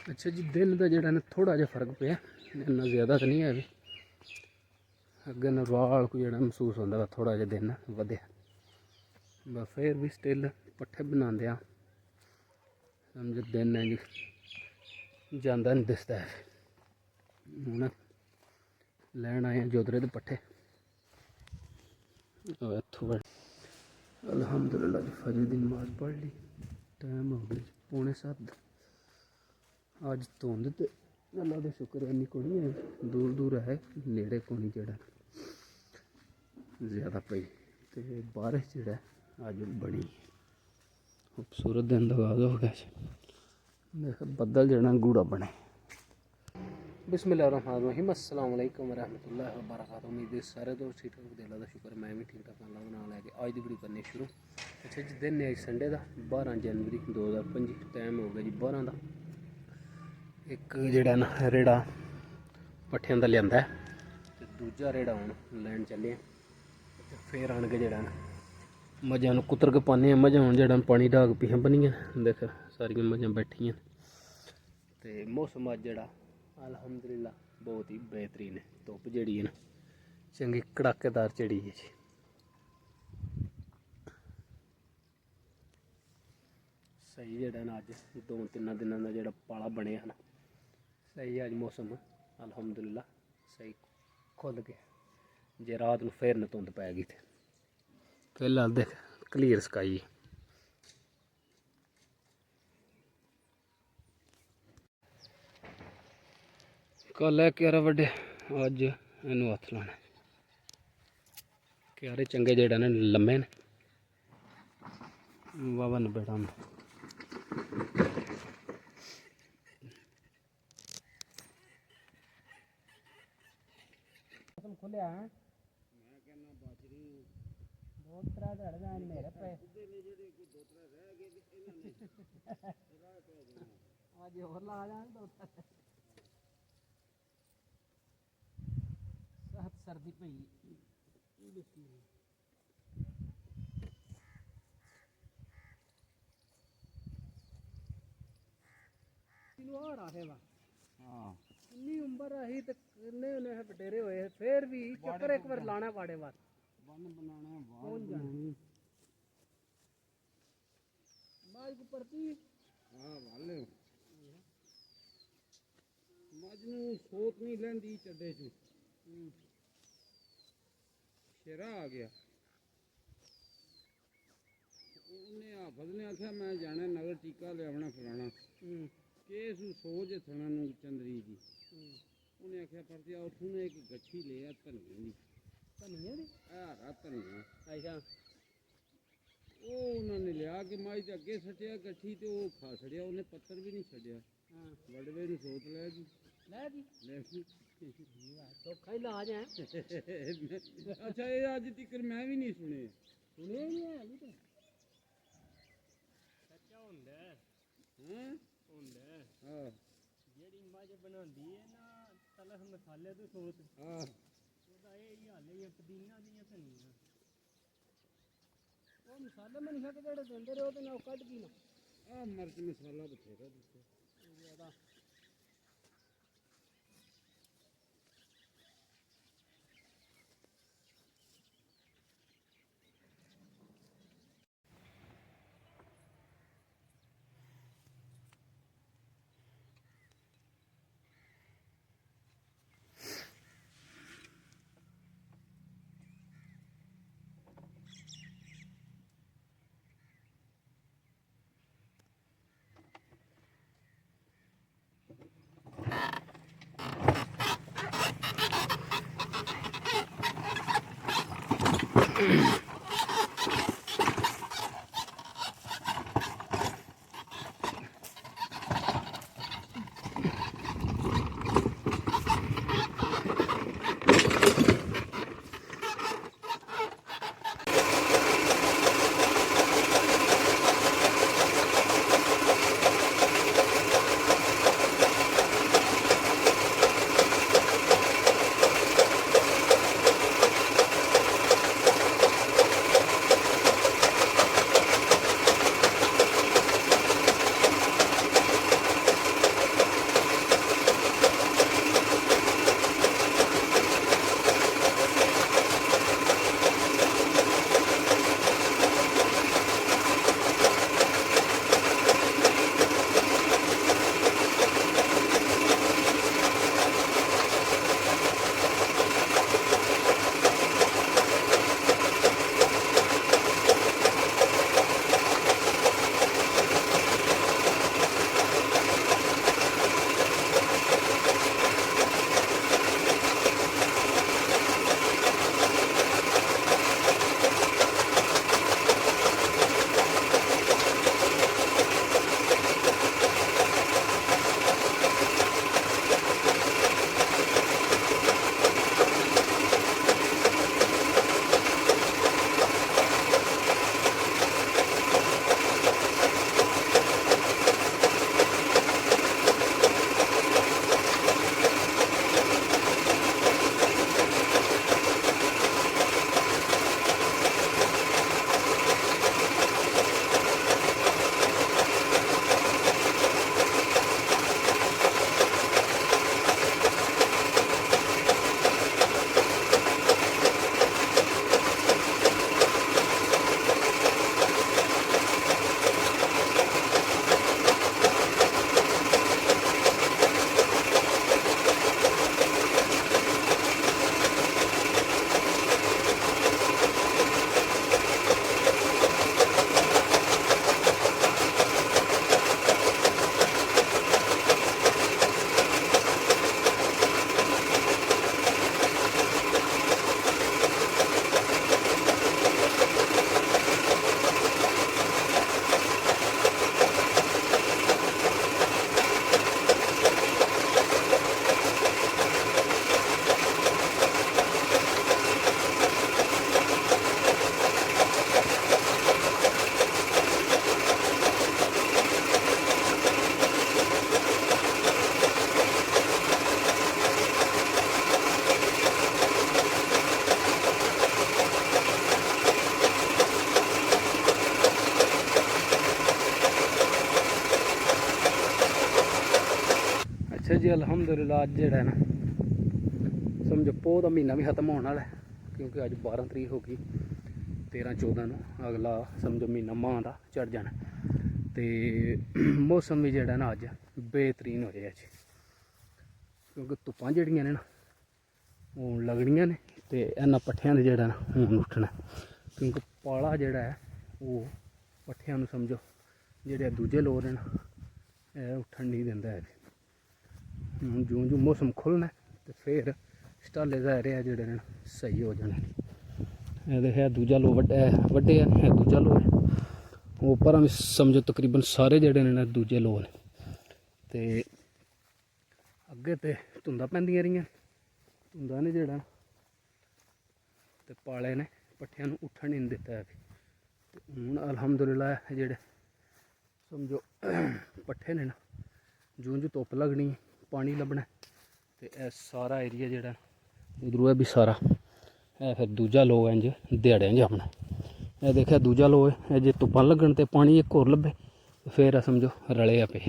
अच्छा जी, दिन का जोड़ा थोड़ा जहा फर्क पे इन्ना ज़्यादा तो नहीं है। भी अगे नरवाल को जो महसूस होता वा थोड़ा जहा दिन वध्या, बस फिर भी स्टिल पट्ठे बनाते हैं समझो दिन है जी जाता नहीं दिसता है। हूँ लैन आए जोधरे के पट्ठे इतों अलहमदुलिल्लाह जी फजर की नमाज पढ़ ली। टाइम हो गया 6:45। अज धुंध तो अल्लाह का शुक्र इन्नी को नहीं है, दूर दूर है नेड़े को नहीं जड़ा ज़्यादा पई। तो बारिश जड़ा अज बड़ी खूबसूरत दिन का आगाज हो गया। देख बदल जड़ा गूढ़ा बने। बिस्मिल्लाहिर्रहमानिर्रहीम, अस्सलाम वालेकुम रहमतुल्लाहि व बरकातुहू। उम्मीद है सारे दोस्त ठीक ठाक, अल्लाह का शुक्र मैं भी ठीक ठाक अल्लाह का नाम लैके अज की वीडियो करनी शुरू। अच्छा जी, दिन है संडे का 12 जनवरी 2025। टाइम हो गया जी 12 का। एक जोड़ा ना रेड़ा पट्ठियां का लिया है तो दूजा रेड़ा हूँ लैन चले फिर आन के जोड़ा मझां कुतर के पाने। मझां हूँ जो पानी ढाक पिछां बनिया देख सारिया मझां बैठियां। तो मौसम अज जोड़ा अलहमदुलिल्लाह बहुत ही बेहतरीन है। धुप्प जी है ना चंगी कड़ाकेदार चढ़ी है जी। सही जोड़ा ना अज 2-3 दिनों का जो पाला बनया है ना सही अज मौसम अलहमदुलिल्लाह सही खुल गया। जे रात में फिर न धुंध पै गई तो फिलहाल देख क्लीयर स्काई। कल है क्यारा वड्डे अज इनू हथ लाना। क्यारे चंगे जेड़ा ने लम्मे ने वावा नबेड़ा खुलिया है। सर्दी पई इन्नी उम्र आई तो किन्ने उन्हें बटेरे हुए फिर भी चक्कर एक बार लाना पाड़े बार मज को परती मज सोत नहीं लेंदी चड्डे च शेरा आ गया। उन्हें आफत ने आख्या मैं जाना नगर टीका लिया फलाना केस सोच थना चंदरी जी। उन्हें आख्या परती उठू ने एक गच्छी लिया धनिया की हरा धनिया। अच्छा वो उन्होंने लिया कि माई तो अगे सटिया गठी तो वो खा छड़िया उन्हें पत्थर भी नहीं छड़िया। वड़वे ने सोच लै गई अच्छा ये अज तक मैं भी नहीं सुने सुने ही नहीं है अभी तो सच्चा होंदा हां जेड़ी मज बनांदी है ना तलख मसाले तो सोच हां ओदा ए ही हाल है पुदीना दी धनिया वो मसाले मन के जेड़े देंदे रहे ओदे नाल कट की ना मिर्च मसाला बथेरा दित्ता ज्यादा। जी अलहमदुलिल्लाह अज जेड़ा है ना समझो पोह का महीना भी खत्म होने वाला है, क्योंकि अज 12 तरीक हो गई, 13-14 नूं अगला समझो महीना माह का चढ़ जाना। तो मौसम भी जेड़ा ना अज बेहतरीन होया जी, क्योंकि धुप्पां जेहड़ियां ने ना हूँ लगनियां ने, तो इन्हां पट्ठियां ने जेड़ा ना हूँ उठना, क्योंकि पाला जेड़ा है वो पट्ठियां नूं समझो जेहड़े दूजे लोग ने ना उठन नहीं दिंदा है। जूं जूं मौसम खुलना तो फिर स्टाले दायरे जेहड़े ने सही हो जाने। है दूजा लो वड्डे है दूजा लो है, उपर भी समझो तकरीबन सारे जेहड़े ने दूजे लो ने। तो अगे तो धुंदा पैंदियां रहियां, धुंदा ने जेहड़ा तो पाले ने पट्ठियां नूं उठन नहीं दिता है। हूँ अलहमदुलिल्लाह जेहड़े समझो पट्ठे ने ना जूं जूं धुप्प लगनी पानी लभना, तो यह सारा एरिया जेहड़ा उधरों है भी सारा है फिर दूजा लो है इंज दिहाड़ियां जामना। यह देखा दूजा लो है जे धुप्पां लगन तो पानी एक होर लभे फिर समझो रले पे।